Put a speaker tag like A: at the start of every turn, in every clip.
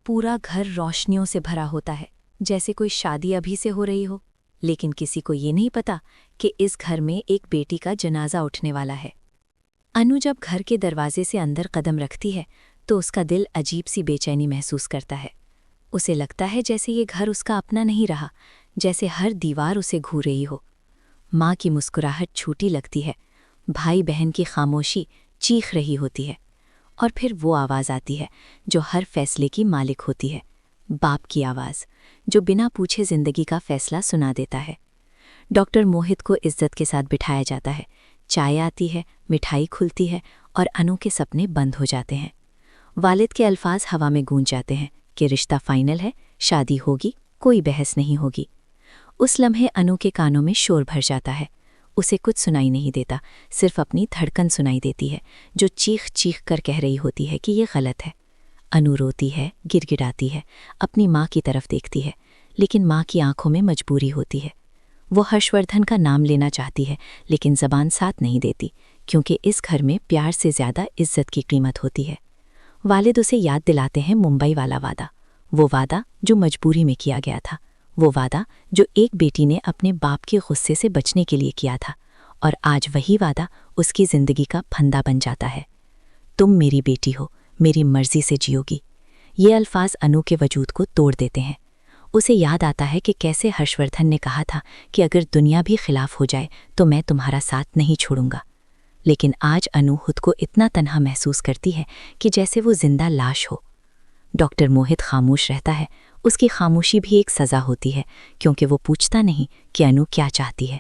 A: पूरा घर रोशनियों से भरा होता है, जैसे कोई शादी अभी से हो रही हो। लेकिन किसी को ये नहीं पता कि इस घर में एक बेटी का जनाजा उठने वाला है। अनु जब घर के दरवाजे से अंदर कदम रखती है तो उसका दिल अजीब सी बेचैनी महसूस करता है। उसे लगता है जैसे ये घर उसका अपना नहीं रहा, जैसे हर दीवार उसे घूर रही हो। माँ की मुस्कुराहट छूटी लगती है, भाई बहन की खामोशी चीख रही होती है, और फिर वो आवाज़ आती है जो हर फैसले की मालिक होती है, बाप की आवाज़, जो बिना पूछे ज़िंदगी का फैसला सुना देता है। डॉक्टर मोहित को इज्जत के साथ बिठाया जाता है, चाय आती है, मिठाई खुलती है और अनु के सपने बंद हो जाते हैं। वालिद के अल्फाज हवा में गूंज जाते हैं कि रिश्ता फाइनल है, शादी होगी, कोई बहस नहीं होगी। उस लम्हे अनु के कानों में शोर भर जाता है। उसे कुछ सुनाई नहीं देता, सिर्फ अपनी धड़कन सुनाई देती है जो चीख चीख कर कह रही होती है कि ये गलत है। अनु रोती है, गिड़गिड़ाती है, अपनी माँ की तरफ देखती है, लेकिन माँ की आंखों में मजबूरी होती है। वो हर्षवर्धन का नाम लेना चाहती है, लेकिन ज़बान साथ नहीं देती, क्योंकि इस घर में प्यार से ज़्यादा इज्जत की कीमत होती है। वालिद उसे याद दिलाते हैं मुंबई वाला वादा, वो वादा जो मजबूरी में किया गया था, वो वादा जो एक बेटी ने अपने बाप के गुस्से से बचने के लिए किया था, और आज वही वादा उसकी ज़िंदगी का फंदा बन जाता है। तुम मेरी बेटी हो, मेरी मर्जी से जियोगी। ये अल्फाज अनु के वजूद को तोड़ देते हैं। उसे याद आता है कि कैसे हर्षवर्धन ने कहा था कि अगर दुनिया भी खिलाफ हो जाए तो मैं तुम्हारा साथ नहीं छोड़ूंगा। लेकिन आज अनु खुद को इतना तन्हा महसूस करती है कि जैसे वो जिंदा लाश हो। डॉक्टर मोहित खामोश रहता है, उसकी खामोशी भी एक सज़ा होती है, क्योंकि वो पूछता नहीं कि अनु क्या चाहती है।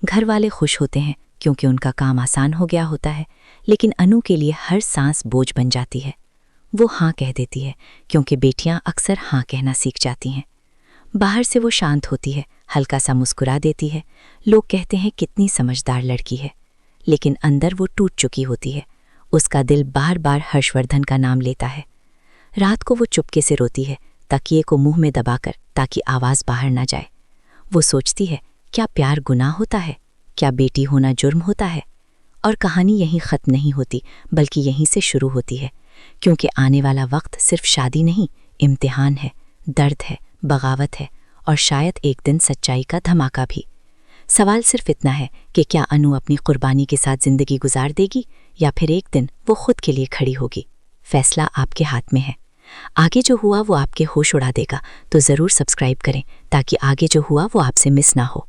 A: घर वाले खुश होते हैं क्योंकि उनका काम आसान हो गया होता है, लेकिन अनु के लिए हर सांस बोझ बन जाती है। वो हाँ कह देती है, क्योंकि बेटियां अक्सर हाँ कहना सीख जाती हैं। बाहर से वो शांत होती है, हल्का सा मुस्कुरा देती है, लोग कहते हैं कितनी समझदार लड़की है, लेकिन अंदर वो टूट चुकी होती है। उसका दिल बार बार हर्षवर्धन का नाम लेता है। रात को वो चुपके से रोती है, तकिए को मुंह में दबाकर, ताकि आवाज़ बाहर ना जाए। वो सोचती है, क्या प्यार गुनाह होता है? क्या बेटी होना जुर्म होता है? और कहानी यहीं ख़त्म नहीं होती, बल्कि यहीं से शुरू होती है, क्योंकि आने वाला वक्त सिर्फ शादी नहीं, इम्तिहान है, दर्द है, बगावत है, और शायद एक दिन सच्चाई का धमाका भी। सवाल सिर्फ इतना है कि क्या अनु अपनी कुर्बानी के साथ ज़िंदगी गुजार देगी, या फिर एक दिन वो खुद के लिए खड़ी होगी। फैसला आपके हाथ में है। आगे जो हुआ वो आपके होश उड़ा देगा, तो ज़रूर सब्सक्राइब करें ताकि आगे जो हुआ वो आपसे मिस ना हो।